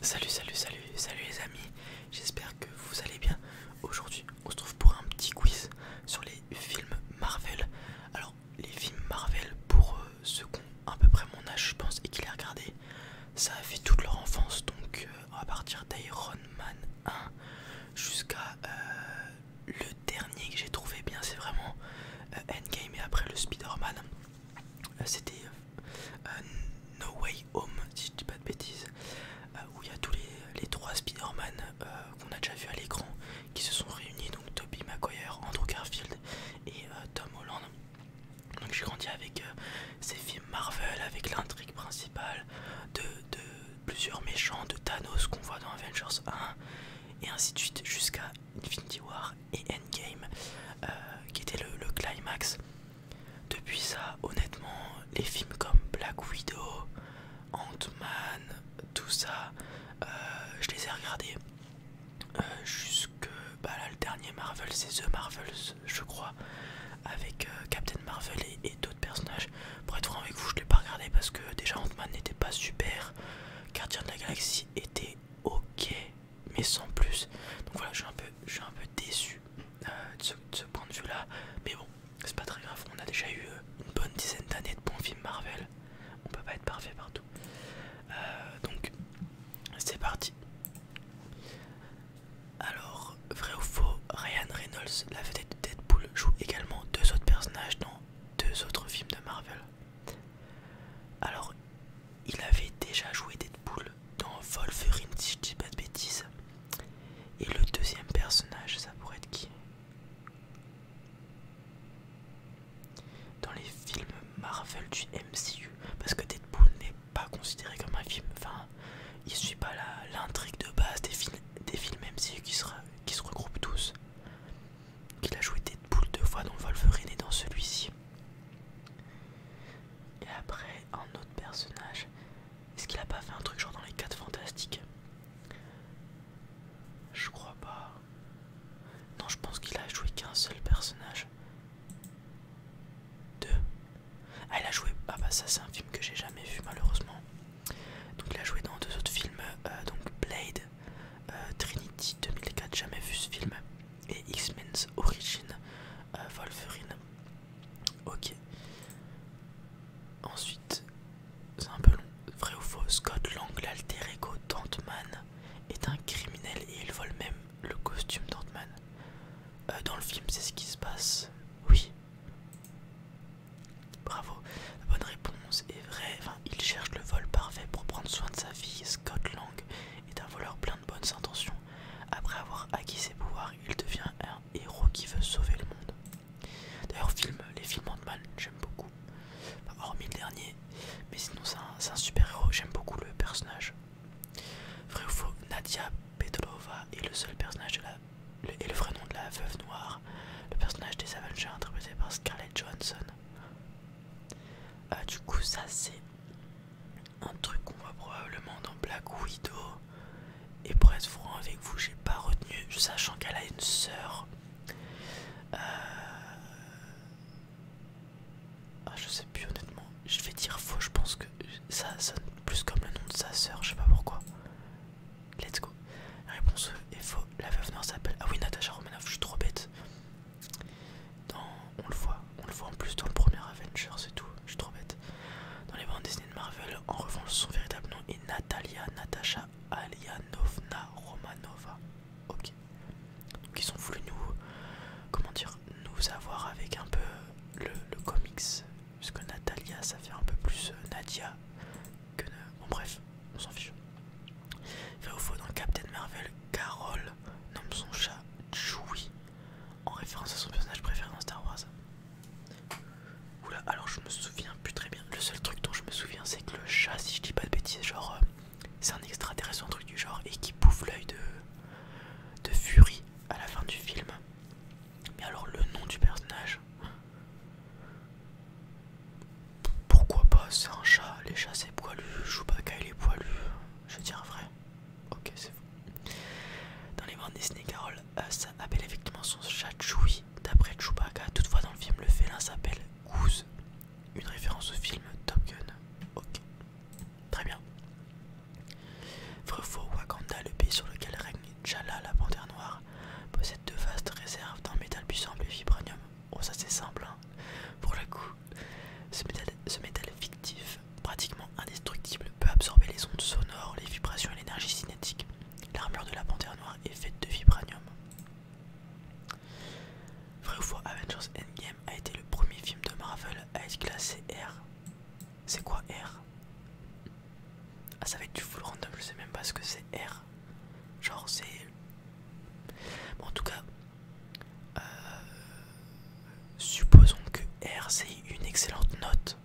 Salut les amis, j'espère que vous allez bien. Aujourd'hui on se trouve pour un petit quiz sur les films Marvel. Alors les films Marvel pour ceux qui ont à peu près mon âge je pense et qui les regardé, ça a fait toute leur enfance. Donc à partir d'Iron Man 1 jusqu'à le dernier que j'ai trouvé bien, c'est vraiment Endgame et après le Spider-Man. C'était No Way Home si je dis pas de bêtises, où il y a tous les trois Spider-Man qu'on a déjà vu à l'écran qui se sont réunis, donc Tobey Maguire, Andrew Garfield et Tom Holland. Donc j'ai grandi avec ces films Marvel, avec l'intrigue principale de plusieurs méchants, de Thanos qu'on voit dans Avengers 1 et ainsi de suite jusqu'à Infinity War et Endgame qui était le climax. Depuis ça, honnêtement, les films comme Black Widow, Ant-Man, tout ça, je les ai regardés jusque là, le dernier Marvel, c'est The Marvels, je crois, avec Captain Marvel et d'autres personnages. Pour être franc avec vous, je l'ai pas regardé parce que déjà Ant-Man n'était pas super, Gardien de la Galaxie était ok, mais sans plus. Donc voilà, je suis un peu déçu de ce point de vue-là, mais bon, c'est pas très grave. On a déjà eu une bonne dizaine d'années de bons films Marvel. On peut pas être parfait partout. Donc c'est parti. Alors, vrai ou faux, Ryan Reynolds, la vedette de Deadpool, joue également deux autres personnages dans deux autres films de Marvel. Alors, il avait déjà joué Deadpool dans Wolverine, si je dis pas de bêtises. Et le deuxième personnage, ça pourrait être qui? Dans les films Marvel du MCU, parce que Deadpool n'est pas considéré comme un film, enfin, il suit pas l'intrigue de base des films MCU qui se regroupent tous. Il a joué Deadpool deux fois dans Wolverine et dans celui-ci. Et après, un autre personnage, est-ce qu'il a pas fait un truc genre dans les 4 Fantastiques? Je crois pas. Non, je pense qu'il a joué qu'un seul personnage. Deux. Ah, il a joué. Ah bah ça c'est un film que j'ai jamais vu malheureusement. Donc il a joué dans deux autres films, donc Blade, Trinity 2004, jamais vu ce film, et X-Men's Origin, Wolverine. Ok. Ensuite, c'est un peu long. Vrai ou faux, Scott Lang, l'alter ego d'Ant-Man, est un criminel et il vole même le costume d'Ant-Man. Dans le film, c'est ce qui se passe. Oui. Bravo. La bonne réponse est vraie. Enfin, il cherche le vol parfait pour prendre soin de sa fille. Scott Lang est un voleur plein de bonnes intentions. Après avoir acquis ses pouvoirs, il devient un héros qui veut sauver le monde. D'ailleurs, les films Ant-Man, j'aime beaucoup. Enfin, hormis le dernier, mais sinon c'est un super héros. J'aime beaucoup le personnage. Vrai ou faux, Nadia Petrova est le seul personnage et le vrai nom de la veuve noire, le personnage des Avengers interprété par Scarlett Johansson. Du coup, ça c'est un truc qu'on voit probablement dans Black Widow. Et pour être franc avec vous, j'ai pas retenu, sachant qu'elle a une sœur. Je sais plus honnêtement. Je vais dire faux, je pense que ça sonne plus comme le nom de sa sœur, je sais pas pourquoi. Let's go. La réponse est faux. La veuve noire s'appelle. Ah oui, Natasha Romanoff, je suis trop bête. On le voit en plus dans le premier Avenger, c'est tout. Je suis trop bête. Dans les bandes dessinées de Marvel, en revanche, son véritable nom est Natalia Natasha Alianovna Romanova. Ok. Donc ils ont voulu Vrai ou faux, Wakanda, le pays sur lequel règne T'Challa, la panthère noire, possède de vastes réserves d'un métal puissant, le vibranium. Oh, ça c'est simple, hein. Pour le coup, ce métal fictif, pratiquement indestructible, peut absorber les ondes sonores, les vibrations et l'énergie cinétique. L'armure de la panthère noire est faite de vibranium. Vrai ou faux, Avengers Endgame a été le premier film de Marvel à être classé R. C'est quoi R? Ah, ça va être du full random, je sais même pas ce que c'est R. Genre c'est... Bon, en tout cas, supposons que R c'est une excellente note.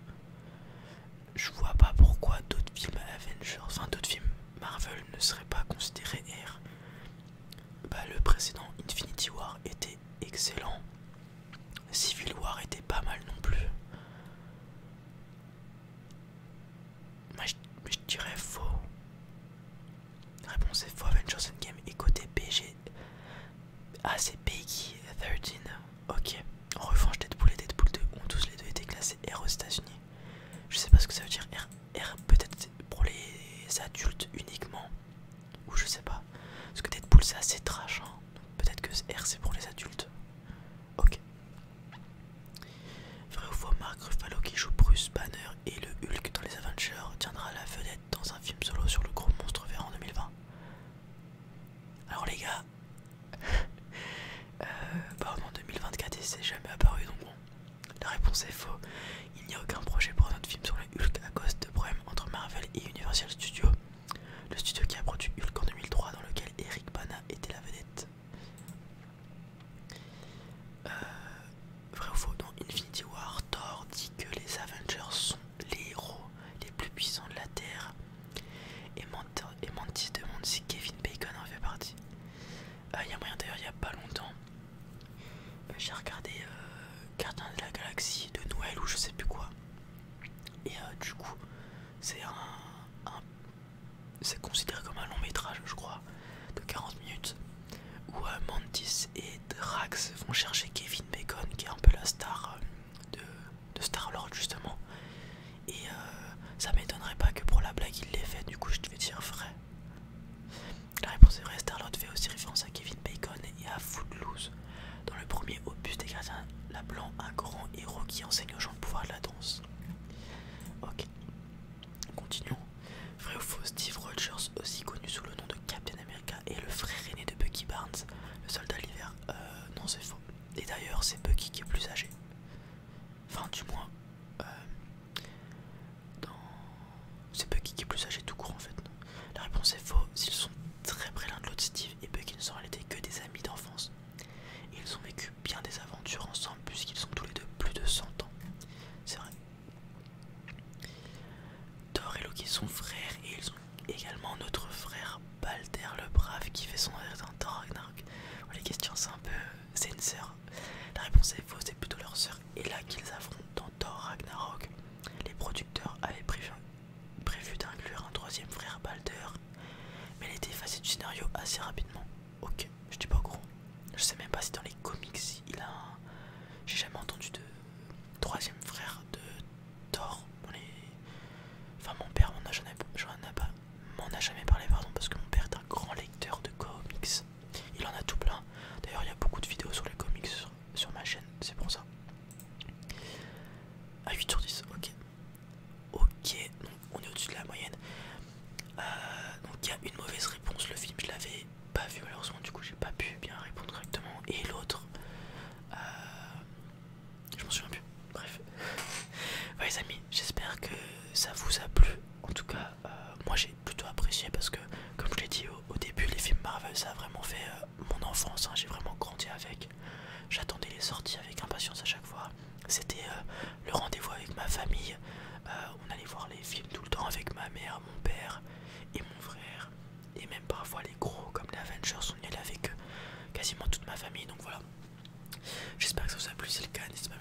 Je vois pas pourquoi d'autres films Avengers, enfin d'autres films Marvel ne seraient pas considérés R. Bah, le précédent Infinity War était excellent. Civil War était pas mal non plus. Moi je dirais faux. La réponse est faux. Avengers Endgame est côté PG. Ah, c'est Peggy 13. Ok. En revanche, Deadpool et Deadpool 2 ont tous les deux été classés R aux États-Unis. Je sais pas ce que ça veut dire R. R peut-être pour les adultes uniquement. Ou je sais pas. Parce que Deadpool c'est assez trash, hein. Peut-être que R c'est pour les adultes. Ok. Vrai ou faux, Mark Ruffalo qui joue Bruce Banner et le Hulk dans les Avengers tiendra la vedette dans un film solo sur le gros monstre vert en 2020. Alors les gars, bah en 2024 et c'est jamais apparu, donc bon, la réponse est faux. Il n'y a aucun projet pour notre film sur le Hulk à cause de problèmes entre Marvel et Universal Studios, le studio qui a produit Hulk en 2003 dans lequel Eric Bana était la vedette. Vrai ou faux, dans Infinity War, Thor dit que les Avengers sont les héros les plus puissants de la Terre et Mantis demande si Kevin Bacon en fait partie. Il y a moyen d'ailleurs, il y a pas longtemps, j'ai regardé Gardiens de la Galaxie de Noël ou je sais plus quoi. Et du coup, c'est c'est considéré comme un long métrage, je crois, de 40 minutes, où Mantis et Drax vont chercher Kevin Bacon, qui est un peu la star de Star-Lord justement. Et ça m'étonnerait pas que pour la blague il l'ait fait, du coup je devais dire vrai. La réponse est vraie, Star-Lord fait aussi référence à Kevin Bacon et à Footloose. Dans le premier opus des Gardiens la Blanc, un grand héros qui enseigne aux gens le pouvoir de la danse. Ok, continuons. Vrai ou faux, Steve Rogers, aussi connu sous le nom de Captain America, est le frère aîné de Bucky Barnes, le soldat l'hiver. Non, c'est faux. Et d'ailleurs, c'est Bucky qui est plus âgé. Enfin, du moins, c'est Bucky qui est plus âgé tout court en fait. La réponse est faux. S'ils sont très près l'un de l'autre, Steve et Bucky ne sont en réalité que des amis d'enfance. Et ils ont vécu bien des aventures ensemble puisqu'ils sont tous les deux plus de 100 ans. C'est vrai. Thor et Loki sont frères et ils ont également notre frère Balder le Brave qui fait son rêve dans Thor Ragnarok. Les questions c'est un peu... c'est une sœur. La réponse est fausse, c'est plutôt leur sœur. Et là qu'ils affrontent dans Thor Ragnarok, les producteurs avaient prévu d'inclure un troisième frère Balder, mais il a été effacé du scénario assez rapidement. Ok, je dis pas au courant. Je sais même pas si dans les comics il a un... J'ai jamais entendu de troisième frère de Thor. Enfin mon père m'en a jamais parlé, pardon, parce que mon père est un grand lecteur de comics. Il en a tout plein. D'ailleurs il y a beaucoup de vidéos sur les comics sur ma chaîne, c'est pour ça. À 8 sur 10, ok. Ok, donc on est au-dessus de la moyenne. Donc il y a une mauvaise réponse, le film je l'avais pas vu malheureusement, du coup j'ai pas pu bien répondre correctement. Et l'autre, je m'en souviens plus. Bref. Ouais, les amis, j'espère que ça vous a plu. En tout cas, moi j'ai plutôt apprécié parce que, comme je l'ai dit au début, les films Marvel ça a vraiment fait mon enfance, hein. J'ai vraiment grandi avec. J'attendais les sorties avec impatience à chaque fois. C'était le rendez-vous avec ma famille. On allait voir les films tout le temps avec ma mère, mon père et mon frère. Et même parfois les gros comme les Avengers, on y allait avec quasiment toute ma famille. Donc voilà. J'espère que ça vous a plu. Si c'est le cas, n'hésitez pas à